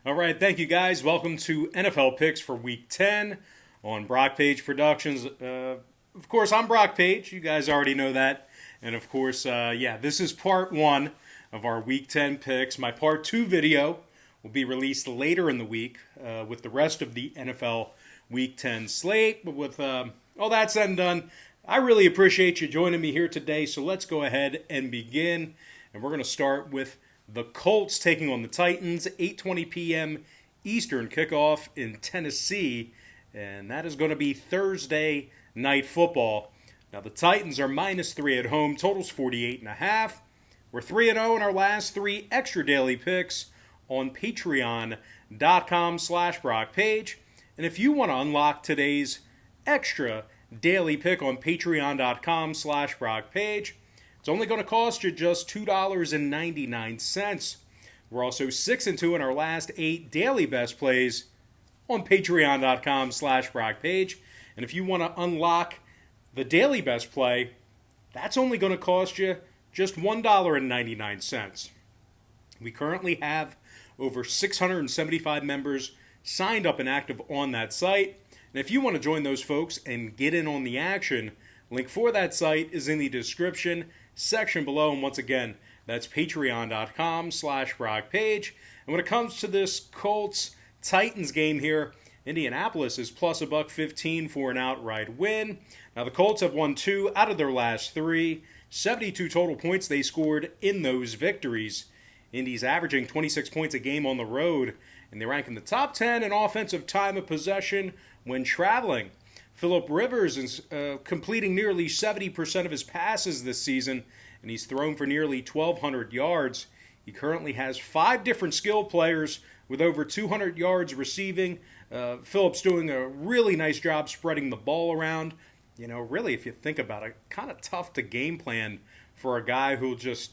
All right, thank you guys. Welcome to NFL Picks for Week 10 on Brock Page Productions. Of course, I'm Brock Page. You guys already know that. And of course, this is part 1 of our Week 10 picks. My part 2 video will be released later in the week with the rest of the NFL Week 10 slate. But with all that said and done, I really appreciate you joining me here today. So let's go ahead and begin. And we're going to start with the Colts taking on the Titans, 8:20 p.m. Eastern kickoff in Tennessee, and that is going to be Thursday night football. Now, the Titans are -3 at home, totals 48.5. We're 3-0 in our last 3 extra daily picks on patreon.com/BrockPage. And if you want to unlock today's extra daily pick on patreon.com/BrockPage, it's only going to cost you just $2.99. We're also 6-2 in our last 8 daily best plays on patreon.com/BrockPage. And if you want to unlock the daily best play, that's only going to cost you just $1.99. We currently have over 675 members signed up and active on that site. And if you want to join those folks and get in on the action, link for that site is in the description section below. And once again, that's patreon.com/BrockPage. And when it comes to this Colts-Titans game here, Indianapolis is plus $1.15 for an outright win. Now, the Colts have won 2 out of their last 3. 72 total points they scored in those victories. Indy's averaging 26 points a game on the road, and they rank in the top 10 in offensive time of possession when traveling. Phillip Rivers is completing nearly 70% of his passes this season, and he's thrown for nearly 1,200 yards. He currently has 5 different skill players with over 200 yards receiving. Phillip's doing a really nice job spreading the ball around. You know, really, if you think about it, kind of tough to game plan for a guy who'll just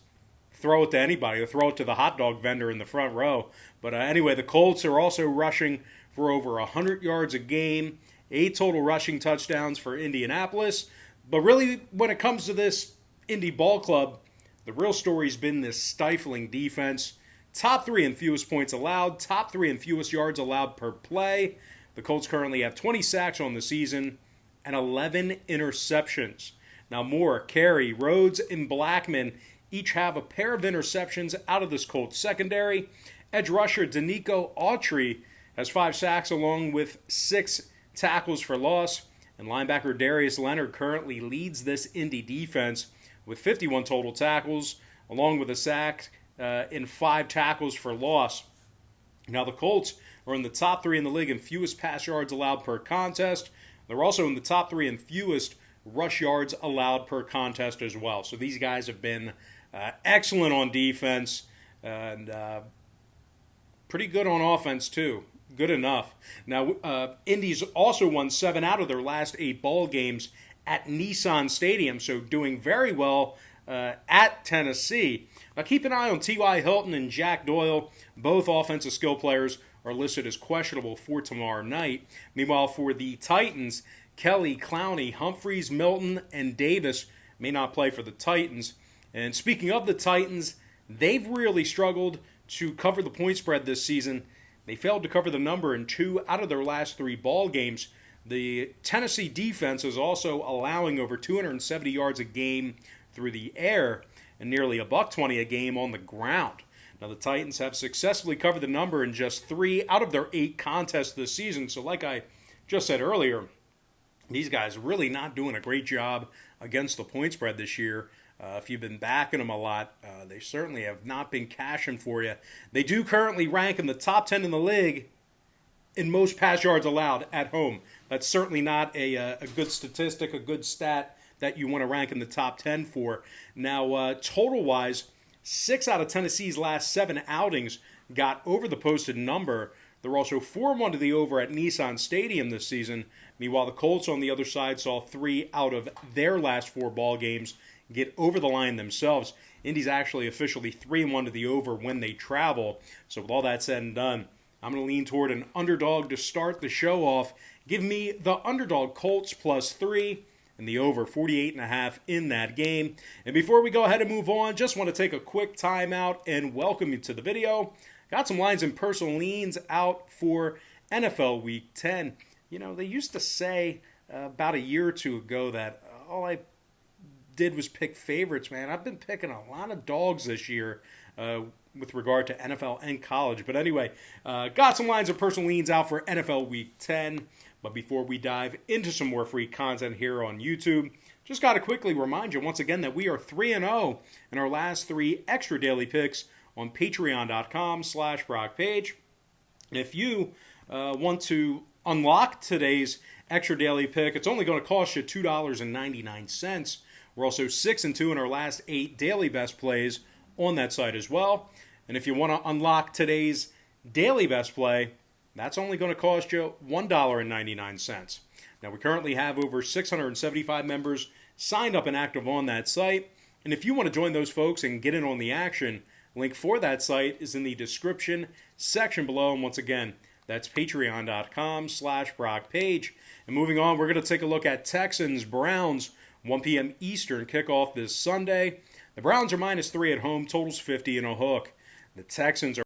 throw it to anybody or throw it to the hot dog vendor in the front row. But anyway, the Colts are also rushing for over 100 yards a game. 8 total rushing touchdowns for Indianapolis. But really, when it comes to this Indy ball club, the real story's been this stifling defense. Top 3 in fewest points allowed, top 3 in fewest yards allowed per play. The Colts currently have 20 sacks on the season and 11 interceptions. Now Moore, Carey, Rhodes, and Blackman each have a pair of interceptions out of this Colts secondary. Edge rusher Danico Autry has 5 sacks along with 6 tackles for loss. And linebacker Darius Leonard currently leads this Indy defense with 51 total tackles, along with a sack and 5 tackles for loss. Now the Colts are in the top 3 in the league in fewest pass yards allowed per contest. They're also in the top 3 in fewest rush yards allowed per contest as well. So these guys have been excellent on defense and pretty good on offense too. Good enough. Now, Indy's also won 7 out of their last 8 ball games at Nissan Stadium, so doing very well at Tennessee. Now, keep an eye on T.Y. Hilton and Jack Doyle. Both offensive skill players are listed as questionable for tomorrow night. Meanwhile, for the Titans, Kelly, Clowney, Humphreys, Milton, and Davis may not play for the Titans. And speaking of the Titans, they've really struggled to cover the point spread this season. They failed to cover the number in 2 out of their last 3 ball games. The Tennessee defense is also allowing over 270 yards a game through the air and nearly $120 a game on the ground. Now, the Titans have successfully covered the number in just 3 out of their 8 contests this season. So like I just said earlier, these guys really not doing a great job against the point spread this year. If you've been backing them a lot, they certainly have not been cashing for you. They do currently rank in the top 10 in the league in most pass yards allowed at home. That's certainly not a good statistic, a good stat that you want to rank in the top 10 for. Now, total-wise, 6 out of Tennessee's last 7 outings got over the posted number. They're also 4-1 to the over at Nissan Stadium this season. Meanwhile, the Colts on the other side saw 3 out of their last 4 ball games get over the line themselves. Indy's actually officially 3-1 to the over when they travel. So with all that said and done, I'm going to lean toward an underdog to start the show off. Give me the underdog Colts +3 and the over 48.5 in that game. And before we go ahead and move on, just want to take a quick timeout and welcome you to the video. Got some lines and personal leans out for NFL Week 10. You know, they used to say about a year or two ago that all I did was pick favorites, man. I've been picking a lot of dogs this year with regard to NFL and college. But anyway, got some lines of personal leans out for NFL Week 10. But before we dive into some more free content here on YouTube, just got to quickly remind you once again that we are 3-0 in our last 3 extra daily picks on patreon.com/BrockPage. If you want to unlock today's extra daily pick, it's only going to cost you $2.99. We're also 6-2 in our last 8 daily best plays on that site as well. And if you want to unlock today's daily best play, that's only going to cost you $1.99. Now, we currently have over 675 members signed up and active on that site. And if you want to join those folks and get in on the action, link for that site is in the description section below. And once again, that's patreon.com/BrockPage. And moving on, we're going to take a look at Texans-Browns, 1 p.m. Eastern kickoff this Sunday. The Browns are -3 at home, totals 50 and a hook. The Texans are